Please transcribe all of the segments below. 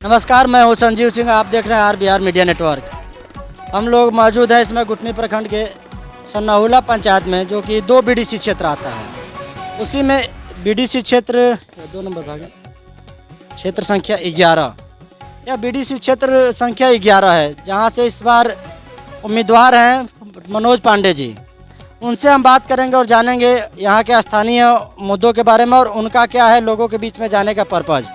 नमस्कार, मैं हूं संजीव सिंह। आप देख रहे हैं RBR मीडिया नेटवर्क। हम लोग मौजूद हैं इसमें गुटनी प्रखंड के सन्नाहुला पंचायत में, जो कि 2 BDC क्षेत्र आता है। उसी में BDC क्षेत्र 2 नंबर भाग क्षेत्र संख्या 11। यह BDC क्षेत्र संख्या 11 है, जहां से इस बार उम्मीदवार हैं मनोज पांडे जी। उनसे हम बात करेंगे और जानेंगे यहाँ के स्थानीय मुद्दों के बारे में और उनका क्या है लोगों के बीच में जाने का पर्पज़।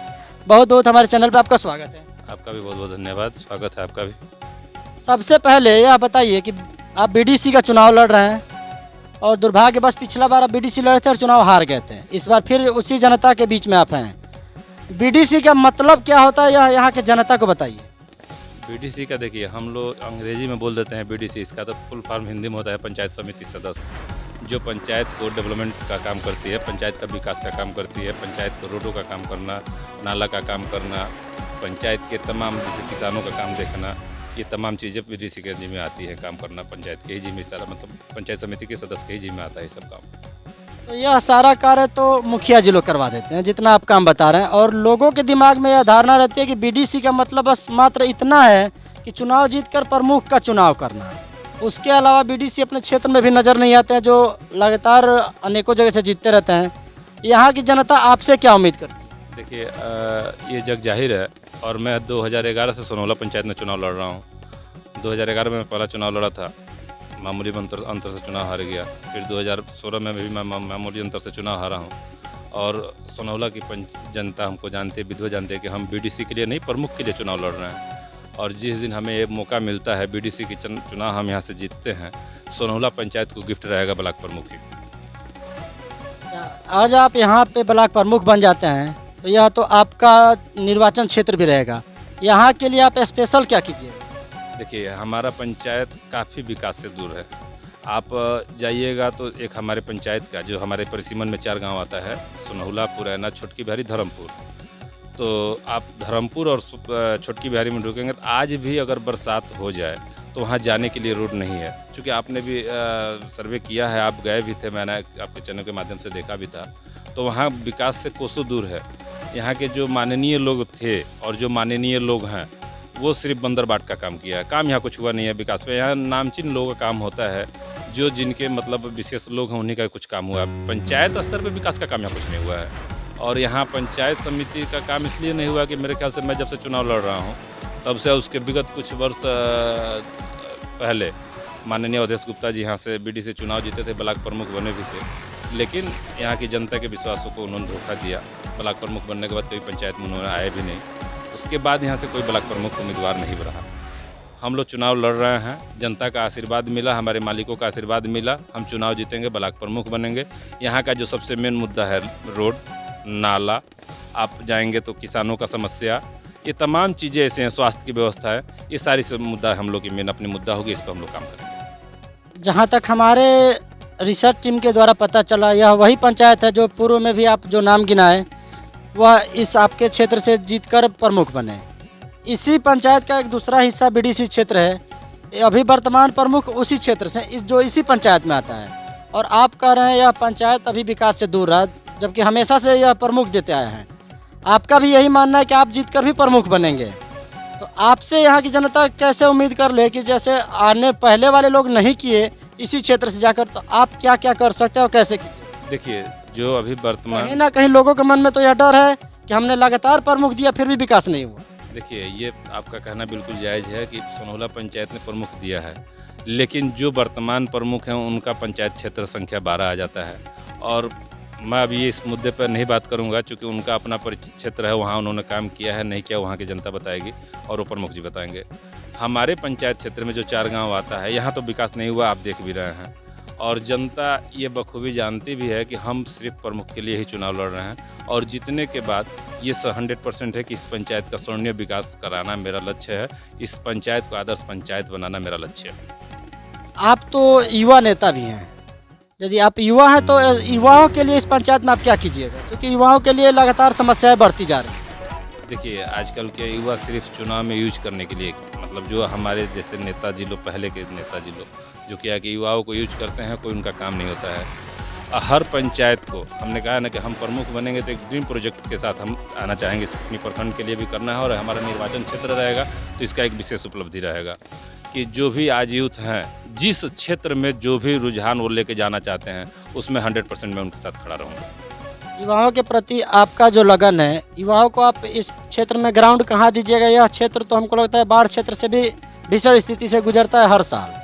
बहुत बहुत हमारे चैनल पर आपका स्वागत है। आपका भी बहुत बहुत धन्यवाद, स्वागत है आपका भी। सबसे पहले यह बताइए कि आप BDC का चुनाव लड़ रहे हैं और दुर्भाग्यवश पिछला बार आप BDC लड़े थे और चुनाव हार गए थे। इस बार फिर उसी जनता के बीच में आप हैं। BDC का मतलब क्या होता है, यह यहाँ के जनता को बताइए। BDC का देखिए, हम लोग अंग्रेजी में बोल देते हैं BDC, इसका तो फुल फॉर्म हिंदी में होता है पंचायत समिति सदस्य, जो पंचायत को डेवलपमेंट का काम करती है, पंचायत का विकास का काम करती है, पंचायत को रोडों का काम करना, नाला का काम करना, पंचायत के तमाम जैसे किसानों का काम देखना, ये तमाम चीज़ें BDC के जिम्मे आती है काम करना। पंचायत के ही जिम्मे सारा, मतलब पंचायत समिति के सदस्य के ही जिम्मे आता है सब काम। तो यह सारा कार्य तो मुखिया जी लोग करवा देते हैं, जितना आप काम बता रहे हैं, और लोगों के दिमाग में यह धारणा रहती है कि BDC का मतलब बस मात्र इतना है कि चुनाव जीतकर प्रमुख का चुनाव करना। उसके अलावा BDC अपने क्षेत्र में भी नज़र नहीं आते हैं, जो लगातार अनेकों जगह से जीतते रहते हैं। यहाँ की जनता आपसे क्या उम्मीद करती है? देखिए, ये जग जाहिर है, और मैं 2011 से सन्नाहुला पंचायत में चुनाव लड़ रहा हूँ। 2011 में मैं पहला चुनाव लड़ा था, मामूली अंतर से चुनाव हार गया। फिर 2016 में भी मैं मामूली अंतर से चुनाव हारा हूँ। और सन्नाहुला की जनता हमको जानती है, विधवा जानते हैं कि हम BDC के लिए नहीं, प्रमुख के लिए चुनाव लड़ रहे हैं। और जिस दिन हमें ये मौका मिलता है, BDC की चुनाव हम यहाँ से जीतते हैं, सन्नाहुला पंचायत को गिफ्ट रहेगा ब्लॉक प्रमुख ही। आज आप यहाँ पे ब्लॉक प्रमुख बन जाते हैं तो यह तो आपका निर्वाचन क्षेत्र भी रहेगा। यहाँ के लिए आप स्पेशल क्या कीजिए? देखिए, हमारा पंचायत काफ़ी विकास से दूर है। आप जाइएगा तो एक हमारे पंचायत का, जो हमारे परिसीमन में 4 गांव आता है, सन्नाहुला, पुरैना, छोटकी बिहारी, धर्मपुर। तो आप धर्मपुर और छोटकी बिहारी में रुकेंगे तो आज भी अगर बरसात हो जाए तो वहाँ जाने के लिए रोड नहीं है। चूँकि आपने भी सर्वे किया है, आप गए भी थे, मैंने आपके चैनल के माध्यम से देखा भी था, तो वहाँ विकास से कोसों दूर है। यहाँ के जो माननीय लोग थे और जो माननीय लोग हैं, वो सिर्फ बंदर बाट का काम किया है। काम यहाँ कुछ हुआ नहीं है विकास पे। यहाँ नामचीन लोगों का काम होता है, जो जिनके मतलब विशेष लोग हैं, उन्हीं का कुछ काम हुआ है। पंचायत स्तर पे विकास का काम यहाँ कुछ नहीं हुआ है। और यहाँ पंचायत समिति का काम इसलिए नहीं हुआ कि मेरे ख्याल से मैं जब से चुनाव लड़ रहा हूँ तब से उसके विगत कुछ वर्ष पहले माननीय अवधेश गुप्ता जी यहाँ से BDC चुनाव जीते थे, ब्लॉक प्रमुख बने भी थे, लेकिन यहाँ की जनता के विश्वासों को उन्होंने धोखा दिया। ब्लॉक प्रमुख बनने के बाद कोई पंचायत में उन्होंने आए भी नहीं। उसके बाद यहाँ से कोई ब्लॉक प्रमुख उम्मीदवार नहीं रहा। हम लोग चुनाव लड़ रहे हैं, जनता का आशीर्वाद मिला, हमारे मालिकों का आशीर्वाद मिला, हम चुनाव जीतेंगे, ब्लॉक प्रमुख बनेंगे। यहाँ का जो सबसे मेन मुद्दा है रोड, नाला, आप जाएंगे तो किसानों का समस्या, ये तमाम चीज़ें ऐसे हैं, स्वास्थ्य की व्यवस्था है, ये सारी सब मुद्दा हम लोग की मेन अपनी मुद्दा होगी, इस पर हम लोग काम करेंगे। जहाँ तक हमारे रिसर्च टीम के द्वारा पता चला, यह वही पंचायत है जो पूर्व में भी आप जो नाम गिनाए वह इस आपके क्षेत्र से जीतकर प्रमुख बने। इसी पंचायत का एक दूसरा हिस्सा BDC क्षेत्र है। अभी वर्तमान प्रमुख उसी क्षेत्र से जो इसी पंचायत में आता है, और आप कह रहे हैं यह पंचायत अभी विकास से दूर है, जबकि हमेशा से यह प्रमुख देते आए हैं। आपका भी यही मानना है कि आप जीतकर भी प्रमुख बनेंगे। तो आपसे यहाँ की जनता कैसे उम्मीद कर ले कि जैसे आने पहले वाले लोग नहीं किए इसी क्षेत्र से जाकर, तो आप क्या क्या कर सकते हैं और कैसे कीजिए? देखिए, जो अभी वर्तमान, कहीं ना कहीं लोगों के मन में तो यह डर है कि हमने लगातार प्रमुख दिया फिर भी विकास नहीं हुआ। देखिए, ये आपका कहना बिल्कुल जायज़ है कि सन्नाहुला पंचायत ने प्रमुख दिया है, लेकिन जो वर्तमान प्रमुख हैं उनका पंचायत क्षेत्र संख्या 12 आ जाता है। और मैं अभी इस मुद्दे पर नहीं बात करूंगा, क्योंकि उनका अपना क्षेत्र है, वहाँ उन्होंने काम किया है नहीं किया वहाँ की जनता बताएगी और वो प्रमुख जी बताएंगे। हमारे पंचायत क्षेत्र में जो 4 गाँव आता है, यहाँ तो विकास नहीं हुआ, आप देख भी रहे हैं। और जनता ये बखूबी जानती भी है कि हम सिर्फ प्रमुख के लिए ही चुनाव लड़ रहे हैं, और जीतने के बाद ये 100% है कि इस पंचायत का स्वर्णीय विकास कराना मेरा लक्ष्य है। इस पंचायत को आदर्श पंचायत बनाना मेरा लक्ष्य है। आप तो युवा नेता भी हैं, यदि आप युवा हैं तो युवाओं के लिए इस पंचायत में आप क्या कीजिएगा, क्योंकि युवाओं के लिए लगातार समस्याएं बढ़ती जा रही हैं? देखिए, आजकल के युवा सिर्फ चुनाव में यूज करने के लिए, मतलब जो हमारे जैसे नेताजी लोग, पहले के नेताजी लोग जो किया कि युवाओं को यूज करते हैं, कोई उनका काम नहीं होता है। हर पंचायत को हमने कहा ना कि हम प्रमुख बनेंगे तो एक ड्रीम प्रोजेक्ट के साथ हम आना चाहेंगे। सिवनी प्रखंड के लिए भी करना है और हमारा निर्वाचन क्षेत्र रहेगा तो इसका एक विशेष उपलब्धि रहेगा कि जो भी आज यूथ हैं जिस क्षेत्र में जो भी रुझान वो लेके जाना चाहते हैं उसमें 100% मैं उनके साथ खड़ा रहूँगा। युवाओं के प्रति आपका जो लगन है, युवाओं को आप इस क्षेत्र में ग्राउंड कहाँ दीजिएगा? यह क्षेत्र तो हमको लगता है बाढ़ क्षेत्र से भी भीषण स्थिति से गुजरता है हर साल।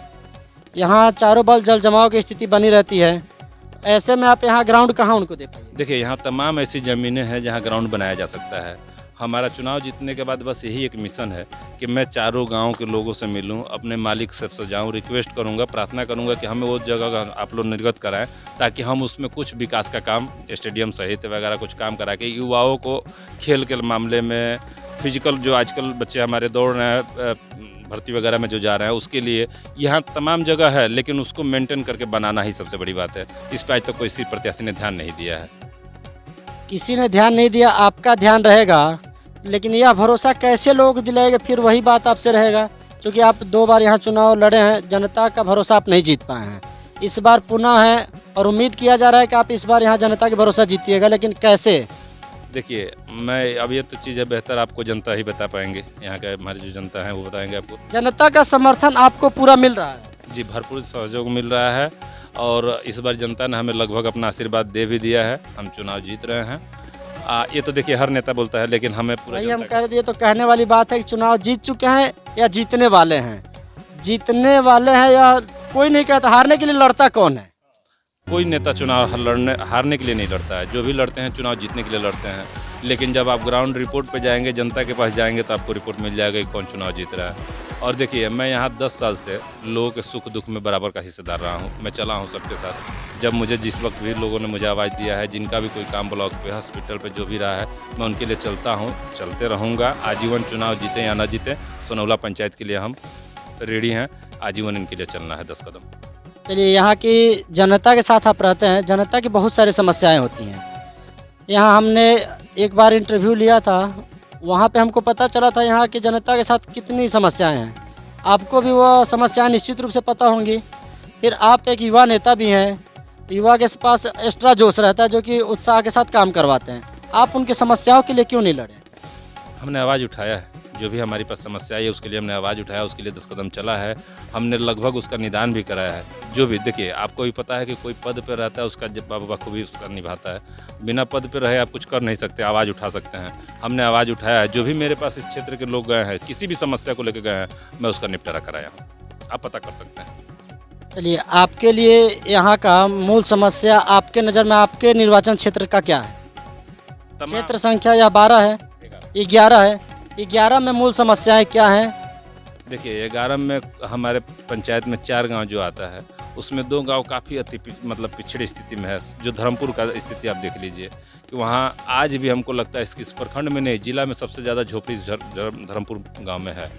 यहाँ चारों बल जल जमाव की स्थिति बनी रहती है, ऐसे में आप यहाँ ग्राउंड कहाँ उनको दे पाइए? देखिए, यहाँ तमाम ऐसी ज़मीनें हैं जहाँ ग्राउंड बनाया जा सकता है। हमारा चुनाव जीतने के बाद बस यही एक मिशन है कि मैं चारों गांव के लोगों से मिलूं, अपने मालिक से जाऊं, रिक्वेस्ट करूंगा, प्रार्थना करूंगा कि हमें वो जगह आप लोग निर्गत कराएं ताकि हम उसमें कुछ विकास का काम, स्टेडियम सहित वगैरह कुछ काम करा के युवाओं को खेल के मामले में, फिजिकल जो आजकल बच्चे हमारे दौड़ रहे हैं, भर्ती वगैरह में जो जा रहे हैं, उसके लिए यहाँ तमाम जगह है, लेकिन उसको मेंटेन करके बनाना ही सबसे बड़ी बात है। इस पर आज तक कोई सी प्रत्याशी ने ध्यान नहीं दिया है। किसी ने ध्यान नहीं दिया, आपका ध्यान रहेगा, लेकिन यह भरोसा कैसे लोग दिलाएंगे? फिर वही बात आपसे रहेगा, क्योंकि आप 2 बार यहाँ चुनाव लड़े हैं, जनता का भरोसा आप नहीं जीत पाए हैं। इस बार पुनः है और उम्मीद किया जा रहा है कि आप इस बार यहाँ जनता का भरोसा जीतिएगा, लेकिन कैसे? देखिए, मैं अब ये तो चीज़ है, बेहतर आपको जनता ही बता पाएंगे, यहाँ के हमारी जो जनता है वो बताएंगे आपको। जनता का समर्थन आपको पूरा मिल रहा है? जी, भरपूर सहयोग मिल रहा है और इस बार जनता ने हमें लगभग अपना आशीर्वाद दे भी दिया है, हम चुनाव जीत रहे हैं। ये तो देखिए हर नेता बोलता है, लेकिन हमें पूरा भाई हम कह दिए तो कहने वाली बात है कि चुनाव जीत चुके हैं या जीतने वाले हैं? जीतने वाले हैं या कोई नहीं कहता? हारने के लिए लड़ता कौन है? कोई नेता चुनाव हारने के लिए नहीं लड़ता है, जो भी लड़ते हैं चुनाव जीतने के लिए लड़ते हैं। लेकिन जब आप ग्राउंड रिपोर्ट पे जाएंगे, जनता के पास जाएंगे तो आपको रिपोर्ट मिल जाएगा कि कौन चुनाव जीत रहा है। और देखिए, मैं यहाँ 10 साल से लोगों के सुख दुख में बराबर का हिस्सेदार रहा हूँ, मैं चला हूँ सबके साथ। जब मुझे जिस वक्त भी लोगों ने मुझे आवाज़ दिया है, जिनका भी कोई काम ब्लॉक पे, हॉस्पिटल पे जो भी रहा है, मैं उनके लिए चलता हूँ, चलते रहूँगा। आजीवन चुनाव जीते या ना जीते, सोनहुला पंचायत के लिए हम रेडी हैं, आजीवन इनके लिए चलना है 10 कदम। चलिए, यहाँ की जनता के साथ आप रहते हैं, जनता की बहुत सारी समस्याएं होती हैं। यहाँ हमने एक बार इंटरव्यू लिया था, वहाँ पे हमको पता चला था यहाँ की जनता के साथ कितनी समस्याएं हैं। आपको भी वो समस्याएं निश्चित रूप से पता होंगी। फिर आप एक युवा नेता भी हैं, युवा के पास एक्स्ट्रा जोश रहता है जो कि उत्साह के साथ काम करवाते हैं। आप उनकी समस्याओं के लिए क्यों नहीं लड़े? हमने आवाज़ उठाया है, जो भी हमारी पास समस्या है उसके लिए हमने आवाज़ उठाया, उसके लिए 10 कदम चला है। हमने लगभग उसका निदान भी कराया है। जो भी देखिए, आपको भी पता है कि कोई पद पर रहता है, उसका बखूबी उसका निभाता है। बिना पद पर रहे आप कुछ कर नहीं सकते, आवाज़ उठा सकते हैं। हमने आवाज़ उठाया है। जो भी मेरे पास इस क्षेत्र के लोग गए हैं, किसी भी समस्या को लेकर गए हैं, मैं उसका निपटारा कराया हूँ, आप पता कर सकते हैं। चलिए, आपके लिए यहाँ का मूल समस्या आपके नज़र में आपके निर्वाचन क्षेत्र का क्या है? क्षेत्र संख्या या 12 है, 11 है, 11 में मूल समस्याएं क्या हैं? देखिए, 11 में हमारे पंचायत में 4 गांव जो आता है, उसमें 2 गांव काफ़ी पिछड़ी स्थिति में है। जो धर्मपुर का स्थिति आप देख लीजिए कि वहाँ आज भी हमको लगता है इस प्रखंड में नहीं, जिला में सबसे ज़्यादा झोपड़ी धर्मपुर गांव में है।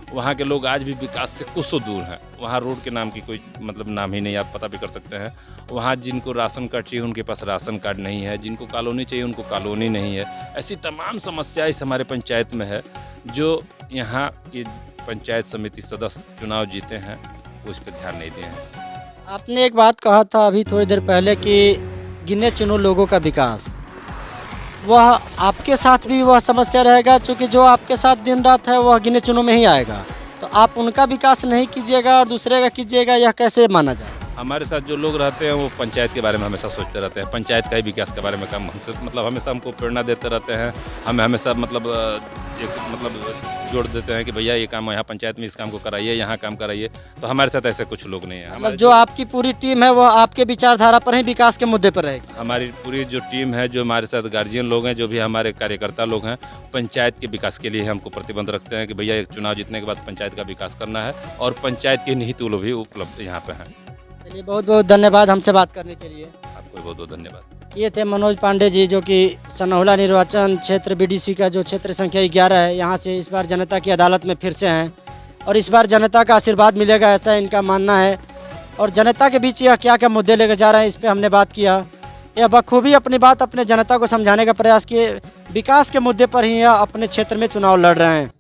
वहाँ के लोग आज भी विकास से कुछ तो दूर हैं। वहाँ रोड के नाम की कोई नाम ही नहीं, आप पता भी कर सकते हैं। वहाँ जिनको राशन कार्ड चाहिए उनके पास राशन कार्ड नहीं है, जिनको कॉलोनी चाहिए उनको कॉलोनी नहीं है। ऐसी तमाम समस्याएं इस हमारे पंचायत में है। जो यहाँ की पंचायत समिति सदस्य चुनाव जीते हैं वो इस पर ध्यान नहीं दिए हैं। आपने एक बात कहा था अभी थोड़ी देर पहले कि गिने चुनो लोगों का विकास, वह आपके साथ भी वह समस्या रहेगा, क्योंकि जो आपके साथ दिन रात है वह गिने चुनों में ही आएगा। तो आप उनका विकास नहीं कीजिएगा और दूसरे का कीजिएगा, यह कैसे माना जाए? हमारे साथ जो लोग रहते हैं वो पंचायत के बारे में हमेशा सोचते रहते हैं, पंचायत का ही विकास के बारे में काम हमसे हमेशा हमको प्रेरणा देते रहते हैं। हमें हमेशा जोड़ देते हैं कि भैया ये काम यहाँ पंचायत में इस काम को कराइए, यहाँ काम कराइए। तो हमारे साथ ऐसे कुछ लोग नहीं है। मतलब जो आपकी पूरी टीम है वह आपके विचारधारा पर ही विकास के मुद्दे पर रहेगी? हमारी पूरी जो टीम है, जो हमारे साथ गार्जियन लोग हैं, जो भी हमारे कार्यकर्ता लोग हैं, पंचायत के विकास के लिए हमको प्रतिबंध रखते हैं कि भैया एक चुनाव जीतने के बाद पंचायत का विकास करना है और पंचायत के निहित लोग भी उपलब्ध यहाँ पे हैं। चलिए, बहुत बहुत धन्यवाद हमसे बात करने के लिए। आपको बहुत बहुत धन्यवाद। ये थे मनोज पांडे जी, जो कि सोनहुला निर्वाचन क्षेत्र बीडीसी का जो क्षेत्र संख्या 11 है, यहाँ से इस बार जनता की अदालत में फिर से हैं और इस बार जनता का आशीर्वाद मिलेगा, ऐसा इनका मानना है। और जनता के बीच यह क्या क्या मुद्दे लेकर जा रहे हैं, इस पर हमने बात किया। यह बखूबी अपनी बात अपने जनता को समझाने का प्रयास किए, विकास के मुद्दे पर ही यह अपने क्षेत्र में चुनाव लड़ रहे हैं।